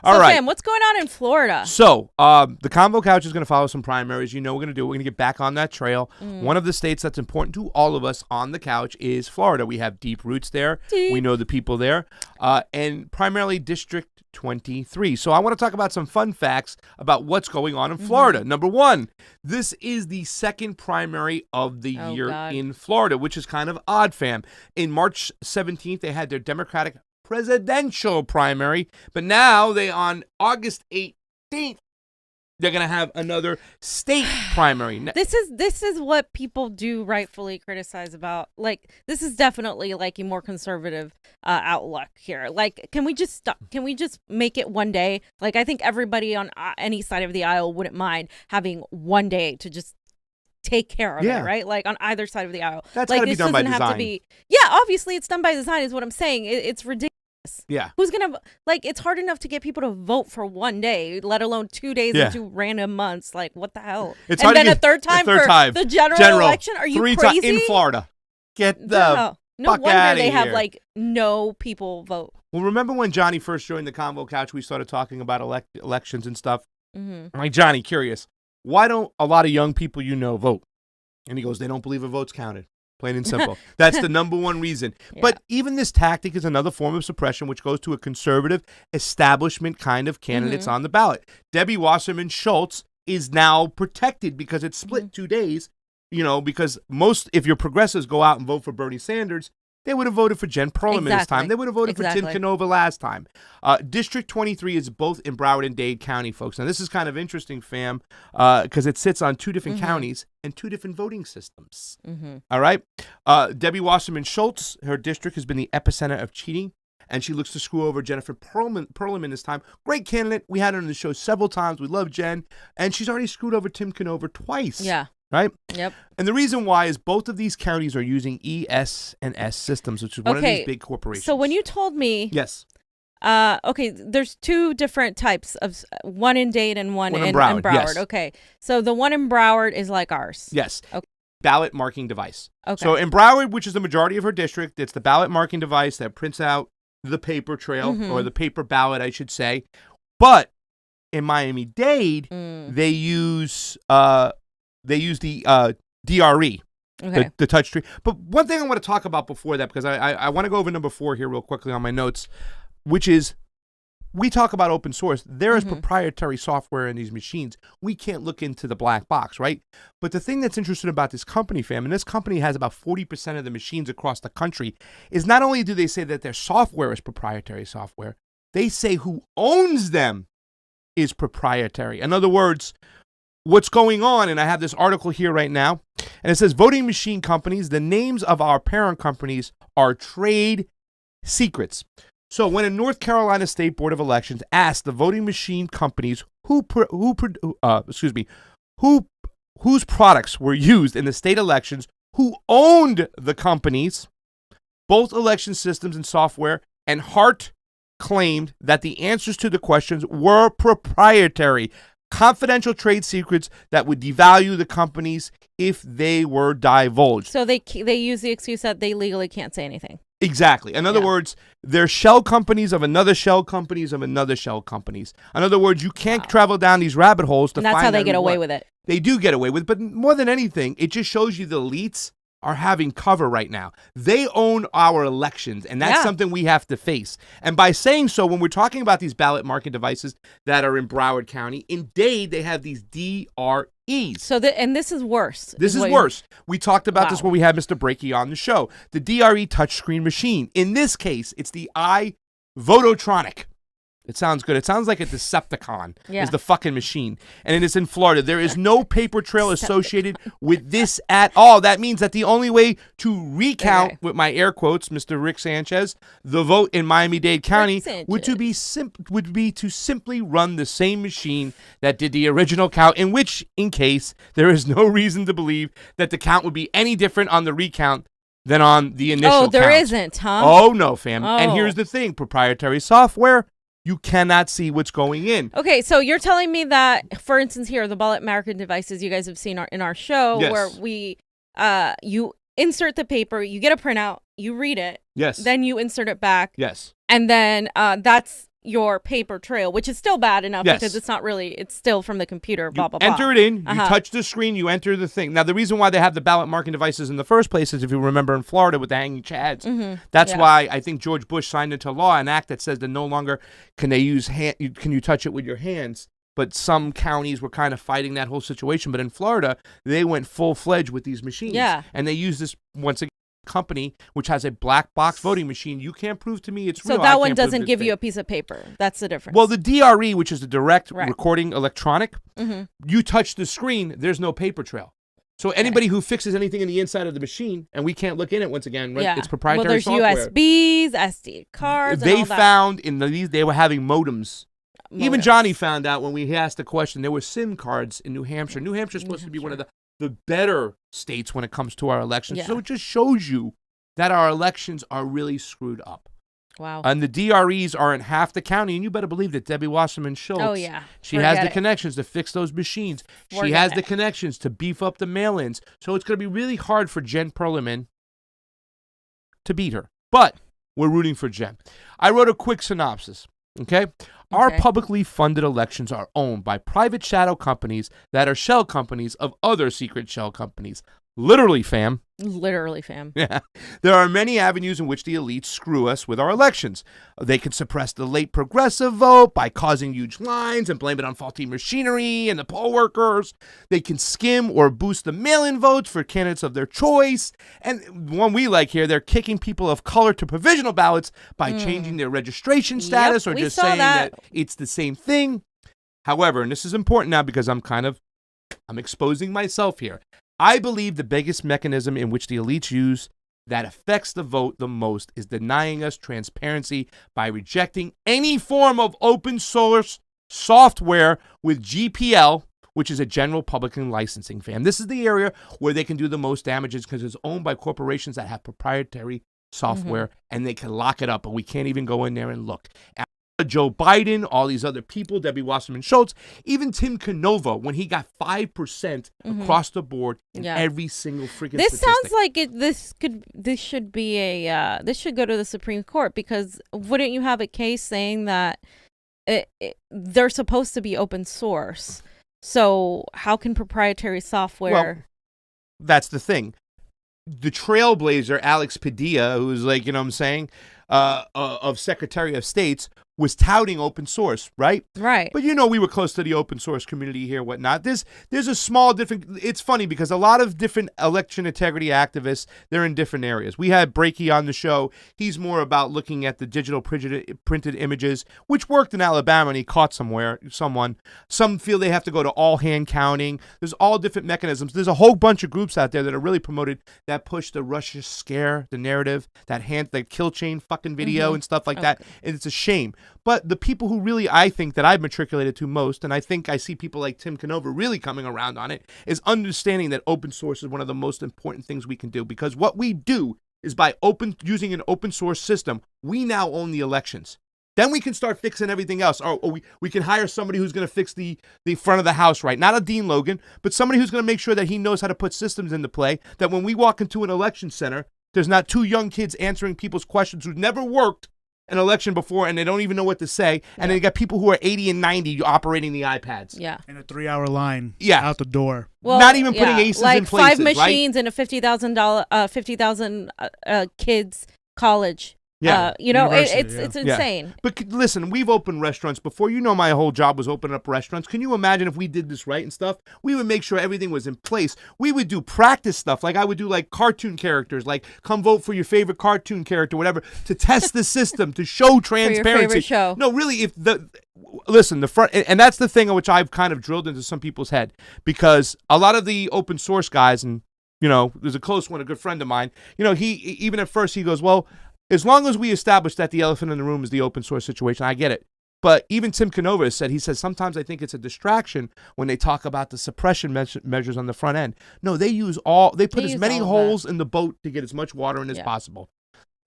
All right. Sam, what's going on in Florida? So, the Convo Couch is going to follow some primaries. You know, we're going to do. We're going to get back on that trail. One of the states that's important to all of us on the couch is Florida. We have deep roots there. We know the people there, and primarily District 23. So, I want to talk about some fun facts about what's going on in Florida. Number one, this is the second primary of the year in Florida, which is kind of odd, fam. In March 17th, they had their Democratic presidential primary, but now on August 18th, they're going to have another state primary. This is what people do rightfully criticize about. Like, this is definitely like a more conservative outlook here. Like, can we just stop? Can we just make it one day? Like, I think everybody on any side of the aisle wouldn't mind having one day to just take care of it, right? Like on either side of the aisle. That's like, gotta be done by design. Obviously it's done by design is what I'm saying. It's ridiculous. Yeah. Who's gonna it's hard enough to get people to vote for one day, let alone 2 days in 2 random months. Like, what the hell? It's and then a third time for the general election? Are you crazy? In Florida. Get the no fuck wonder outta they here. have like no people vote. Well, remember when Johnny first joined the Convo Couch, we started talking about elections and stuff? I'm like, Johnny, curious, why don't a lot of young people vote? And he goes, they don't believe a vote's counted. Plain and simple. That's the number one reason. Yeah. But even this tactic is another form of suppression, which goes to a conservative establishment kind of candidates on the ballot. Debbie Wasserman Schultz is now protected because it's split 2 days, because if your progressives go out and vote for Bernie Sanders, they would have voted for Jen Perlman this time. They would have voted for Tim Canova last time. District 23 is both in Broward and Dade County, folks. Now, this is kind of interesting, fam, because it sits on 2 different counties and 2 different voting systems. All right? Debbie Wasserman Schultz, her district has been the epicenter of cheating, and she looks to screw over Jennifer Perlman this time. Great candidate. We had her on the show several times. We love Jen. And she's already screwed over Tim Canova twice. Yeah. Right? Yep. And the reason why is both of these counties are using ES and S systems, which is one of these big corporations. So when you told me... Yes. There's 2 different types of... one in Dade and one in Broward. Yes. Okay. So the one in Broward is like ours. Yes. Okay. Ballot marking device. Okay. So in Broward, which is the majority of her district, it's the ballot marking device that prints out the paper trail, or the paper ballot, I should say. But in Miami-Dade, they use the DRE, the touch tree. But one thing I want to talk about before that, because I want to go over number 4 here real quickly on my notes, which is we talk about open source. There is proprietary software in these machines. We can't look into the black box, right? But the thing that's interesting about this company, fam, and this company has about 40% of the machines across the country, is not only do they say that their software is proprietary software, they say who owns them is proprietary. In other words, what's going on, and I have this article here right now, and it says voting machine companies, the names of our parent companies are trade secrets. So when a North Carolina State Board of Elections asked the voting machine companies whose products were used in the state elections, who owned the companies, both election systems and software, and Hart claimed that the answers to the questions were proprietary, confidential trade secrets that would devalue the companies if they were divulged. So they use the excuse that they legally can't say anything. Exactly. In other words, they're shell companies of another shell companies of another shell companies. In other words, you can't travel down these rabbit holes to find out. And that's how they get away with it. They do get away with it. But more than anything, it just shows you the elites are having cover right now. They own our elections, and that's something we have to face. And by saying so, when we're talking about these ballot marking devices that are in Broward County, in Dade, they have these DREs. So this is worse. This is worse. We talked about this when we had Mr. Breaky on the show. The DRE touchscreen machine. In this case, it's the iVototronic. It sounds good. It sounds like a Decepticon is the fucking machine. And it is in Florida. There is no paper trail associated with this at all. That means that the only way to recount, with my air quotes, Mr. Rick Sanchez, the vote in Miami-Dade County would be to simply run the same machine that did the original count, in case there is no reason to believe that the count would be any different on the recount than on the initial count. Oh, there isn't, huh? Oh, no, fam. And here's the thing. Proprietary software, you cannot see what's going in. Okay, so you're telling me that, for instance, here, the ballot marking devices you guys have seen in our show, where we, you insert the paper, you get a printout, you read it, then you insert it back, and then that's your paper trail, which is still bad enough Yes. because it's still from the computer, blah, blah, blah. Enter it in, you touch the screen, you enter the thing. Now, the reason why they have the ballot marking devices in the first place is, if you remember in Florida with the hanging chads, that's why I think George Bush signed into law an act that says that no longer can they use can you touch it with your hands. But some counties were kind of fighting that whole situation. But in Florida, they went full-fledged with these machines. Yeah. And they use this, once again, company which has a black box voting machine. You can't prove to me it's real. So that one doesn't give you a piece of paper. That's the difference. Well, the DRE, which is the direct recording electronic, you touch the screen, there's no paper trail. So anybody who fixes anything in the inside of the machine, and we can't look in it once again, right? It's proprietary software. Well, there's USBs, SD cards, they and all that. found in these, they were having modems. Even Johnny found out when we asked the question, there were SIM cards in New Hampshire. New Hampshire is supposed to be one of the better states when it comes to our elections. So it just shows you that our elections are really screwed up. Wow. And the DREs are in half the county, and you better believe that Debbie Wasserman Schultz, she has the connections to fix those machines. She has the connections to beef up the mail-ins. So it's going to be really hard for Jen Perlman to beat her. But we're rooting for Jen. I wrote a quick synopsis, okay? Our publicly funded elections are owned by private shadow companies that are shell companies of other secret shell companies. Literally, fam. Literally, fam. Yeah. There are many avenues in which the elites screw us with our elections. They can suppress the late progressive vote by causing huge lines and blame it on faulty machinery and the poll workers. They can skim or boost the mail-in votes for candidates of their choice. And one we like here, they're kicking people of color to provisional ballots by changing their registration status or just saying that it's the same thing. However, and this is important now because I'm exposing myself here. I believe the biggest mechanism in which the elites use that affects the vote the most is denying us transparency by rejecting any form of open source software with GPL, which is a general public licensing, fam. This is the area where they can do the most damages because it's owned by corporations that have proprietary software and they can lock it up, but we can't even go in there and look. Joe Biden, all these other people, Debbie Wasserman Schultz, even Tim Canova, when he got 5% across the board in every single freaking This statistic. sounds like this should go to the Supreme Court, because wouldn't you have a case saying that they're supposed to be open source? So how can proprietary software? Well, that's the thing. The trailblazer, Alex Padilla, who's like, you know what I'm saying, of Secretary of State's, was touting open source, right? Right. But we were close to the open source community here, whatnot. There's a small different. It's funny because a lot of different election integrity activists, they're in different areas. We had Breaky on the show. He's more about looking at the digital printed images, which worked in Alabama, and he caught someone. Some feel they have to go to all hand counting. There's all different mechanisms. There's a whole bunch of groups out there that are really promoted that push the Russia scare, the narrative, that kill chain fucking video and stuff like that. And it's a shame. But the people who really, I think, that I've matriculated to most, and I think I see people like Tim Canova really coming around on it, is understanding that open source is one of the most important things we can do. Because what we do is by using an open source system, we now own the elections. Then we can start fixing everything else. Or we can hire somebody who's going to fix the front of the house, right? Not a Dean Logan, but somebody who's going to make sure that he knows how to put systems into play, that when we walk into an election center, there's not two young kids answering people's questions who've never worked an election before and they don't even know what to say, and then you got people who are 80 and 90 operating the iPads. Yeah. In a 3-hour line out the door. Well, not even putting aces in places, like 5 machines in a $50,000 kids college. Yeah. It's insane. Yeah. But listen, we've opened restaurants before. My whole job was opening up restaurants. Can you imagine if we did this right and stuff? We would make sure everything was in place. We would do practice stuff. Like I would do like cartoon characters, like come vote for your favorite cartoon character, whatever, to test the system, to show transparency. For your favorite show. No, really, the front, and that's the thing which I've kind of drilled into some people's head, because a lot of the open source guys, and there's a close one, a good friend of mine, he even at first he goes, well, as long as we establish that the elephant in the room is the open source situation, I get it. But even Tim Canova says, sometimes I think it's a distraction when they talk about the suppression measures on the front end. No, they put as many holes in the boat to get as much water in as possible.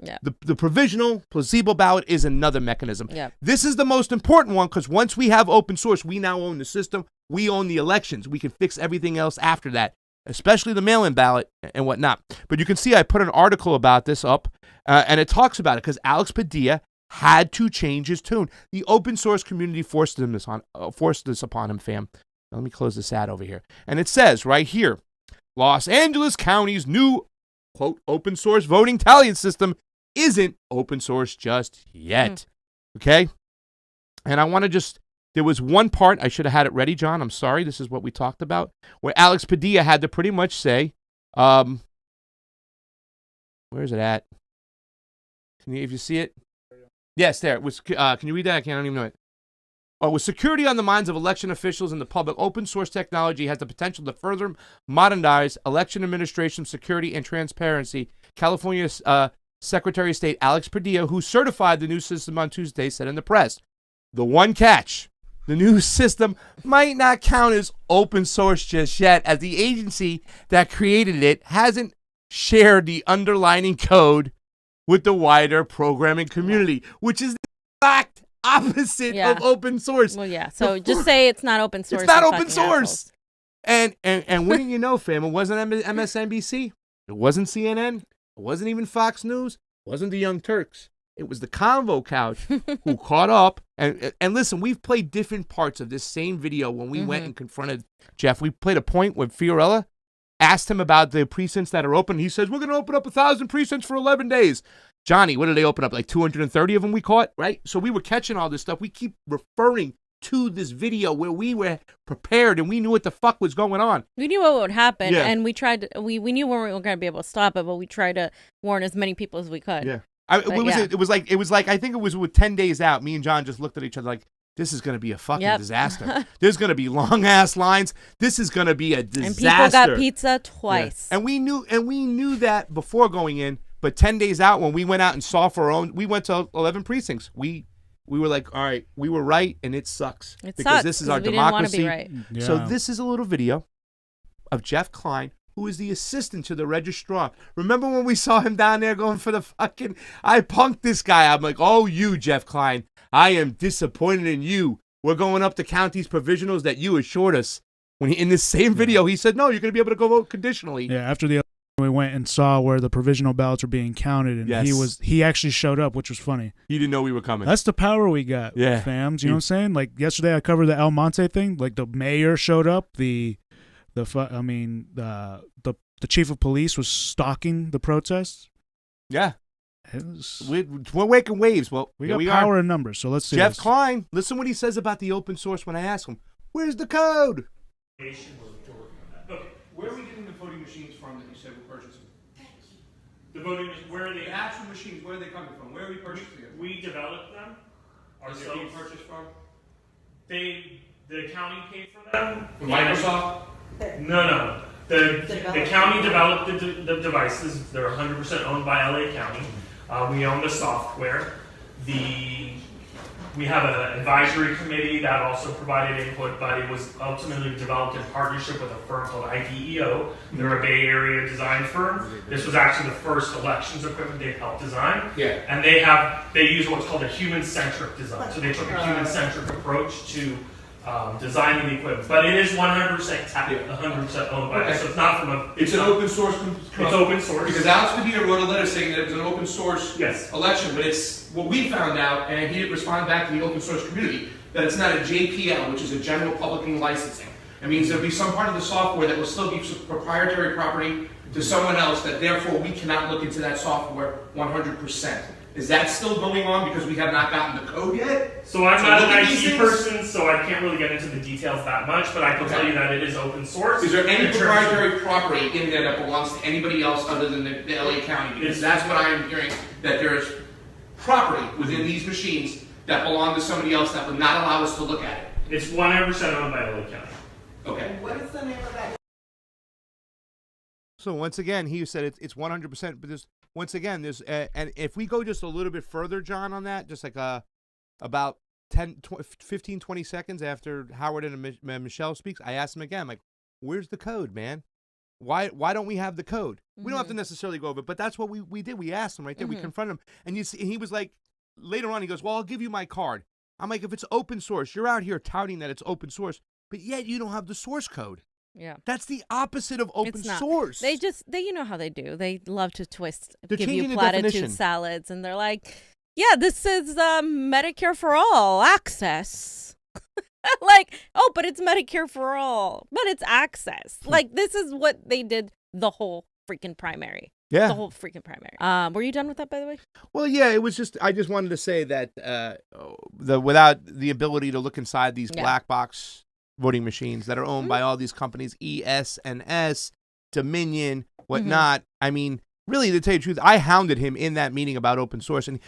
Yeah. The provisional placebo ballot is another mechanism. Yeah. This is the most important one, because once we have open source, we now own the system. We own the elections. We can fix everything else after that, especially the mail-in ballot and whatnot. But you can see I put an article about this up, and it talks about it because Alex Padilla had to change his tune. The open source community forced this upon him, fam. Now, let me close this ad over here. And it says right here, Los Angeles County's new, quote, open source voting tallying system isn't open source just yet. Okay? And I want to just, there was one part, I should have had it ready, John. I'm sorry. This is what we talked about, where Alex Padilla had to pretty much say, where is it at? If you see it? Yes, there. It was, can you read that? I don't even know it. Oh, with security on the minds of election officials and the public, open source technology has the potential to further modernize election administration, security, and transparency. California's Secretary of State Alex Padilla, who certified the new system on Tuesday, said in the press, the one catch, the new system might not count as open source just yet, as the agency that created it hasn't shared the underlying code with the wider programming community, which is the exact opposite of open source. Well, yeah. So just say it's not open source. It's not open source. And wouldn't you know, fam, it wasn't MSNBC. It wasn't CNN. It wasn't even Fox News. It wasn't the Young Turks. It was the Convo Couch who caught up. And listen, we've played different parts of this same video when we went and confronted Jeff. We played a point where Fiorella asked him about the precincts that are open. He says, we're going to open up 1,000 precincts for 11 days. Johnny, what did they open up? Like 230 of them we caught, right? So we were catching all this stuff. We keep referring to this video where we were prepared and we knew what the fuck was going on. We knew what would happen, and we tried to, we knew we weren't going to be able to stop it, but we tried to warn as many people as we could. Yeah. It was like I think it was with 10 days out, me and John just looked at each other like, this is going to be a fucking disaster. There's going to be long ass lines. This is going to be a disaster. And people got pizza twice. Yeah. And we knew that before going in, but 10 days out when we went out and saw for our own, we went to 11 precincts. We were like, all right, we were right and it sucks. Because this is our democracy. Didn't want to be right. So this is a little video of Jeff Klein, who is the assistant to the registrar. Remember when we saw him down there going for the fucking, I punked this guy. I'm like, oh, you, Jeff Klein, I am disappointed in you. We're going up to count these provisionals that you assured us. When in this same video, he said, no, you're going to be able to go vote conditionally. Yeah, after the we went and saw where the provisional ballots were being counted, and he actually showed up, which was funny. He didn't know we were coming. That's the power we got, fams. You know what I'm saying? Like yesterday, I covered the El Monte thing. Like the mayor showed up. The chief of police was stalking the protests. Yeah, we're making waves. Well, we got power in numbers. So let's see. Jeff Klein, listen what he says about the open source when I ask him, "Where's the code?" Okay, where are we getting the voting machines from that you said we're purchasing? The voting machines, where are they? The actual machines, where are they coming from? Where are we purchasing them? We developed them ourselves. Where are being purchased from? The county paid for them. From Microsoft? No. The county developed the devices. They're 100% owned by LA County. We own the software. We have an advisory committee that also provided input, but it was ultimately developed in partnership with a firm called IDEO. They're a Bay Area design firm. This was actually the first elections equipment they've helped design. Yeah. And they use what's called a human-centric design. So they took a human-centric approach to designing the equipment, but it is 100% owned by us. So it's not from a. It's an open source. It's open source because Alex Padilla wrote a letter saying that it was an open source election, but it's what we found out, and he didn't respond back to the open source community that it's not a JPL, which is a general public licensing. It means there'll be some part of the software that will still be proprietary property to someone else. That therefore we cannot look into that software 100%. Is that still going on because we have not gotten the code yet? So I'm not an IT person, so I can't really get into the details that much, but I can tell you that it is open source. Is there any proprietary property in there that belongs to anybody else other than the LA County? Because that's what I am hearing, that there is property within these machines that belong to somebody else that would not allow us to look at it. It's 100% owned by LA County. Okay. What is the name of that? So once again, he said it's 100%, but once again, there's and if we go just a little bit further, John, on that, just like about 15, 20 seconds after Howard and Michelle speaks, I asked him again, like, where's the code, man? Why don't we have the code? We don't have to necessarily go over it, but that's what we did. We asked him right there. We confronted him, and he was like, later on, he goes, well, I'll give you my card. I'm like, if it's open source, you're out here touting that it's open source, but yet you don't have the source code. Yeah, that's the opposite of open source. They you know how they do. They love to twist, give you platitude salads, and they're like, Yeah, this is Medicare for all access. Like, oh, but it's Medicare for all, but it's access. Like, this is what they did the whole freaking primary. Yeah. The whole freaking primary. Were you done with that, by the way? Well, yeah, it was just, I just wanted to say that without the ability to look inside these black box voting machines that are owned by all these companies, ES&S, Dominion, whatnot, I mean, really, to tell you the truth, I hounded him in that meeting about open source, and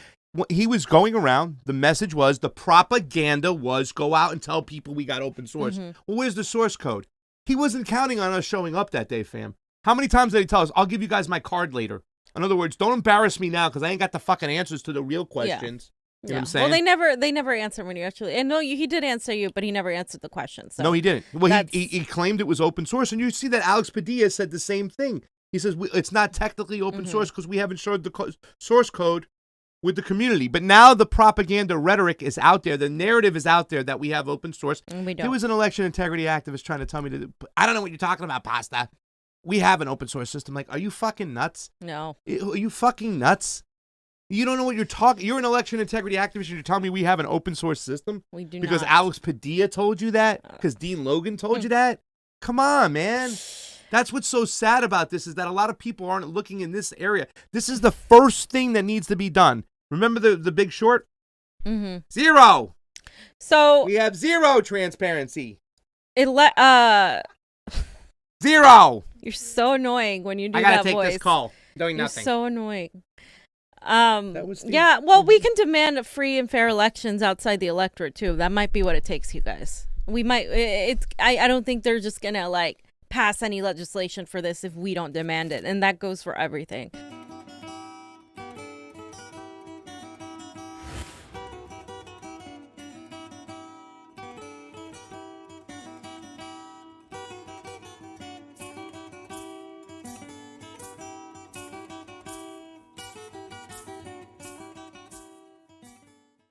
he was going around. The message was, the propaganda was, go out and tell people we got open source. Well, where's the source code? He wasn't counting on us showing up that day, fam. How many times did he tell us, I'll give you guys my card later? In other words, don't embarrass me now because I ain't got the fucking answers to the real questions. You know what I'm saying? Well, they never answer when you actually, and no, he did answer you, but he never answered the question. So no, he didn't. Well, he claimed it was open source, and you see that Alex Padilla said the same thing. He says, it's not technically open source because we haven't shared the source code with the community. But now the propaganda rhetoric is out there. The narrative is out there that we have open source. And we don't. There was an election integrity activist trying to tell me I don't know what you're talking about, Pasta. We have an open source system. Like, are you fucking nuts? No. Are you fucking nuts? You don't know what you're talking. You're an election integrity activist and you're telling me we have an open source system? We do because not. Alex Padilla told you that? Because Dean Logan told you that? Come on, man. That's what's so sad about this is that a lot of people aren't looking in this area. This is the first thing that needs to be done. Remember the Big Short? Zero. So we have zero transparency. You're Zero. so annoying when you do that voice. I gotta take this call. Doing nothing. You're so annoying. Yeah, well, we can demand free and fair elections outside the electorate too. That might be what it takes, you guys. We might. I don't think they're just gonna like pass any legislation for this if we don't demand it, and that goes for everything.